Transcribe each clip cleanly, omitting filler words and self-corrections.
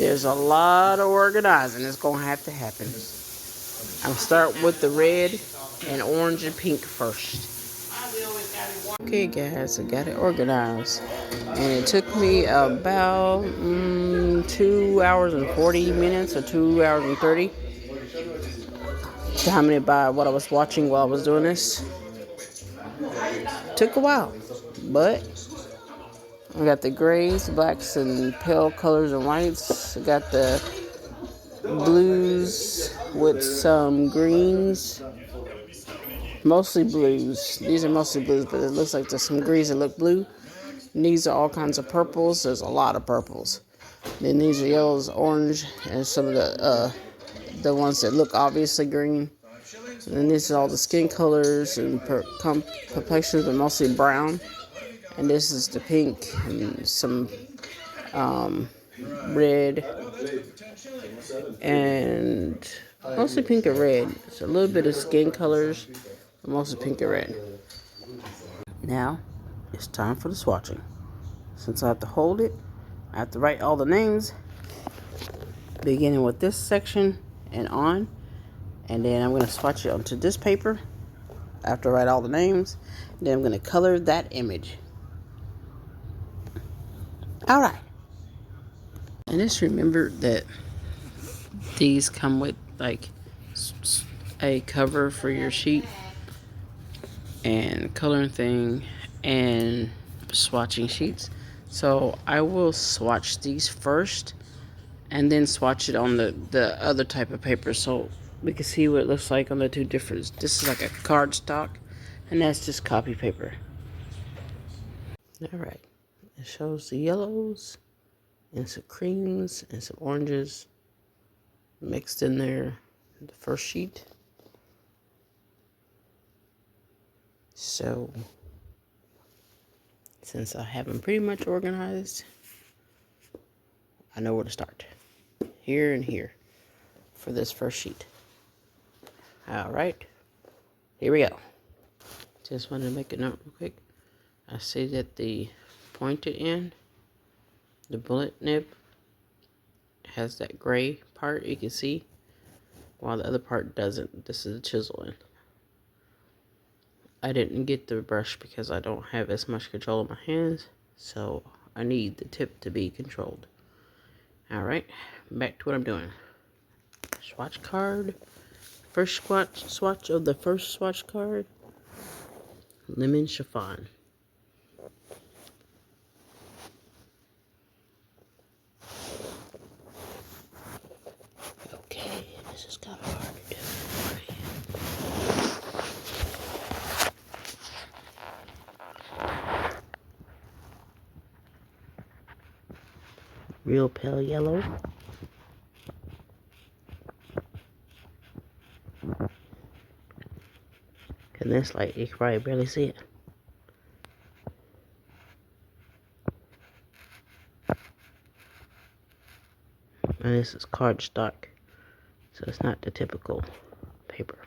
There's a lot of organizing that's going to have to happen. I'm starting with the red and orange and pink first. Okay guys, I got it organized. And it took me about 2 hours and 40 minutes or 2 hours and 30. Timing it by what I was watching while I was doing this. Took a while, but I got the grays, blacks, and pale colors and whites. I got the blues with some greens. Mostly blues. These are mostly blues, but it looks like there's some greens that look blue. And these are all kinds of purples. There's a lot of purples. Then these are yellows, orange, and some of the ones that look obviously green. And then these are all the skin colors and complexions, but mostly brown. And this is the pink and some red and mostly pink and red. It's a little bit of skin colors, but mostly pink and red. Now it's time for the swatching. Since I have to hold it, I have to write all the names, beginning with this section and on. And then I'm going to swatch it onto this paper after I write all the names. Then I'm going to color that image. Alright. And just remember that these come with like a cover for your sheet and coloring thing and swatching sheets. So I will swatch these first and then swatch it on the other type of paper so we can see what it looks like on the two different. This is like a cardstock and that's just copy paper. Alright, it shows the yellows and some creams and some oranges mixed in there, the first sheet. So since I have them pretty much organized, I know where to start. Here and here for this first sheet. Alright, here we go. Just wanted to make a note real quick. I see that the pointed end, the bullet nib, has that gray part you can see, while the other part doesn't. This is the chisel end. I didn't get the brush because I don't have as much control in my hands, so I need the tip to be controlled. Alright, back to what I'm doing. Swatch card. First swatch of the first swatch card. Lemon chiffon. Okay, this is kind of hard to do. Real pale yellow. In this light, you can probably barely see it. And this is cardstock, so it's not the typical paper.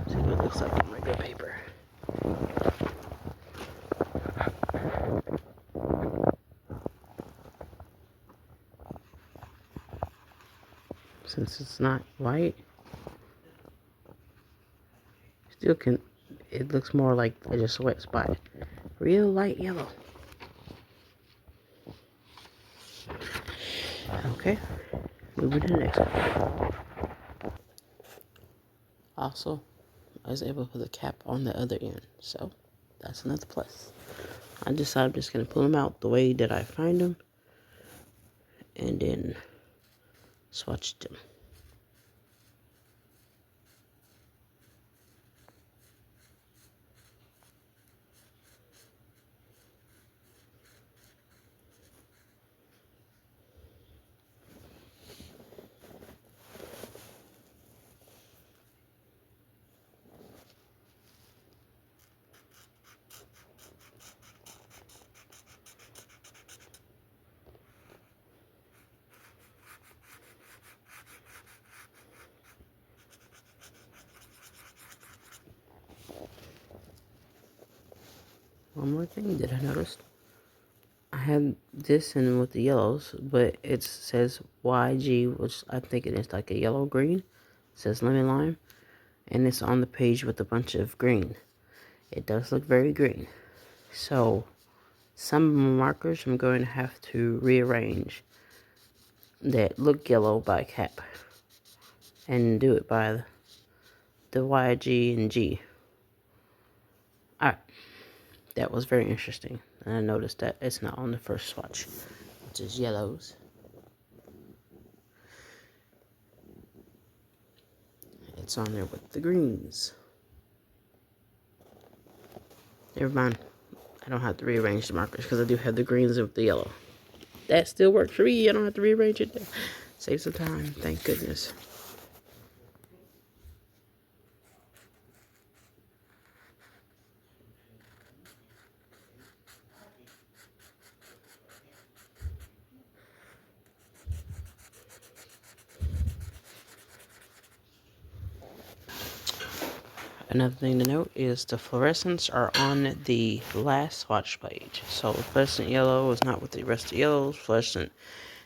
See what it looks like on regular paper. Since it's not white, still can, it looks more like just a wet spot. Real light yellow. Okay, moving to the next one. Also, I was able to put the cap on the other end, so that's another plus. I decided I'm just going to pull them out the way that I find them, and then swatch them. One more thing that I noticed. I had this in with the yellows, but it says YG, which I think it is like a yellow green. It says lemon lime, and it's on the page with a bunch of green. It does look very green. So some of my markers I'm going to have to rearrange that look yellow by cap and do it by the Y, G, and G. Alright, that was very interesting. And I noticed that it's not on the first swatch, which is yellows. It's on there with the greens. Never mind. I don't have to rearrange the markers because I do have the greens with the yellow. That still works for me. I don't have to rearrange it. Save some time. Thank goodness. Another thing to note is the fluorescents are on the last swatch page. So fluorescent yellow is not with the rest of the yellows. Fluorescent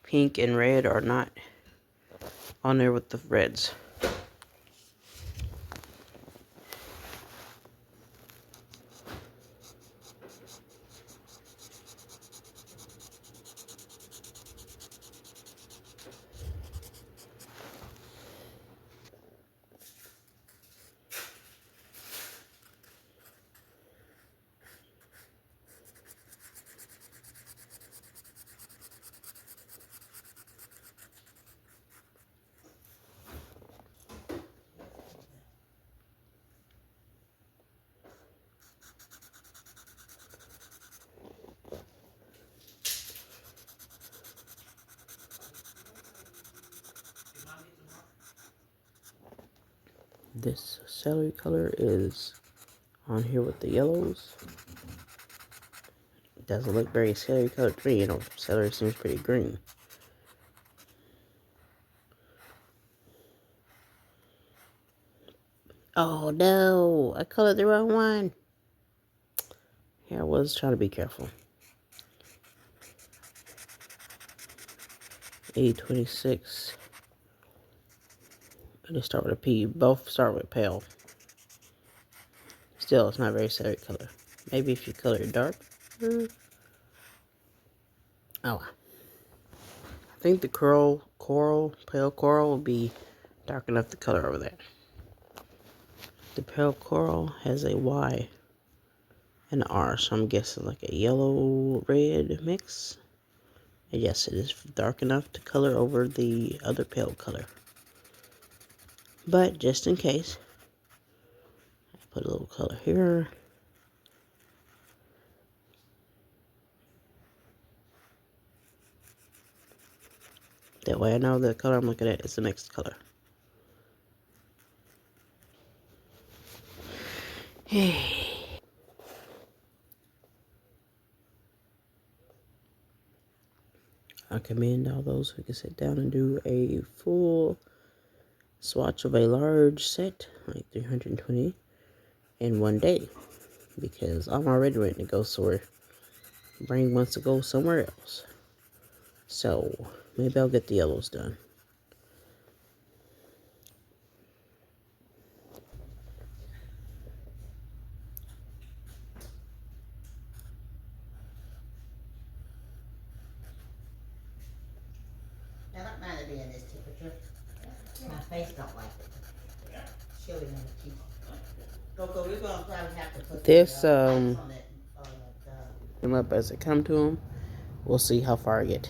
pink and red are not on there with the reds. This celery color is on here with the yellows. It doesn't look very celery colored to me. You know, celery seems pretty green. Oh no, I colored the wrong one. Yeah, I was trying to be careful. A26. They start with a P. Both start with pale. Still, it's not very celery color. Maybe if you color it dark. Oh. I think the pale coral will be dark enough to color over that. The pale coral has a Y and an R, so I'm guessing like a yellow-red mix. And yes, it is dark enough to color over the other pale color. But just in case, I put a little color here. That way I know the color I'm looking at is the next color. I commend all those who can sit down and do a full swatch of a large set, like 320, in one day. Because I'm already ready to go somewhere. Brain wants to go somewhere else. So, maybe I'll get the yellows done. I don't mind it being this temperature. My face don't like it. Chilly on the cheek. Coco, we're gonna probably have to put This, ice on that, them up as they come to them. We'll see how far I get.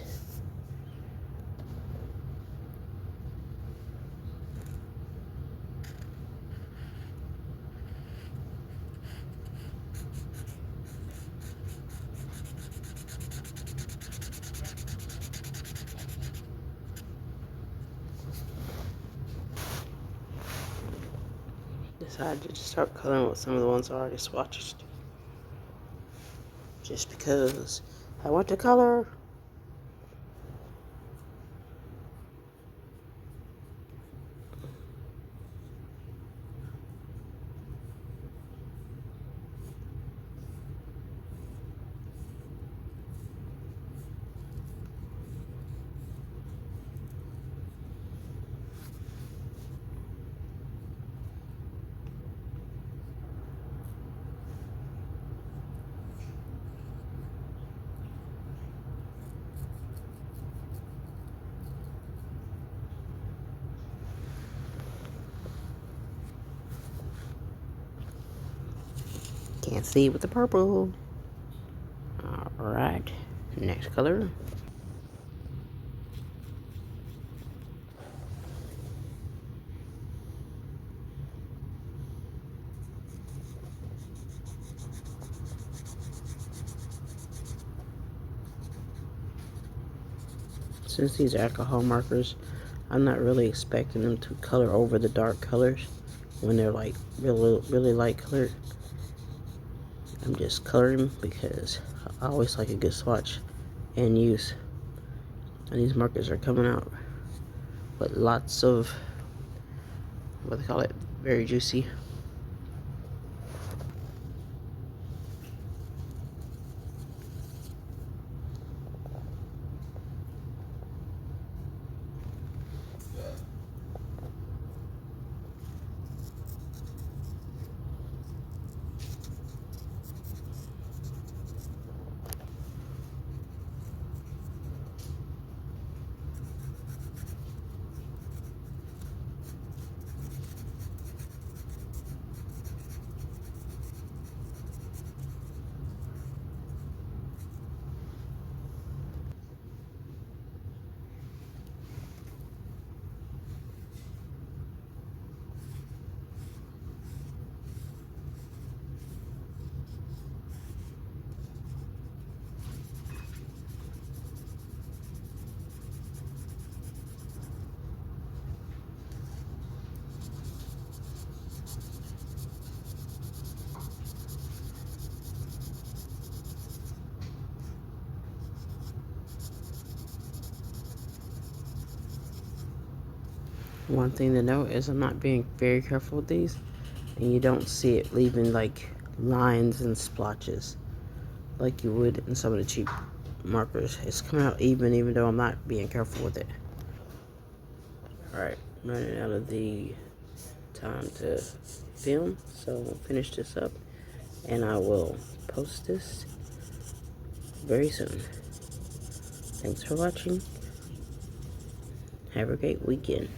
Decided to just start coloring with some of the ones I already swatched. Just because I want to color. Can't see with the purple. Alright, next color. Since these are alcohol markers, I'm not really expecting them to color over the dark colors when they're like really light colored. I'm just coloring because I always like a good swatch and use. And these markers are coming out with lots of, what they call it, very juicy. One thing to note is I'm not being very careful with these, and you don't see it leaving like lines and splotches like you would in some of the cheap markers. It's coming out even though I'm not being careful with it. Alright, running out of the time to film, so I'll finish this up and I will post this very soon. Thanks for watching. Have a great weekend.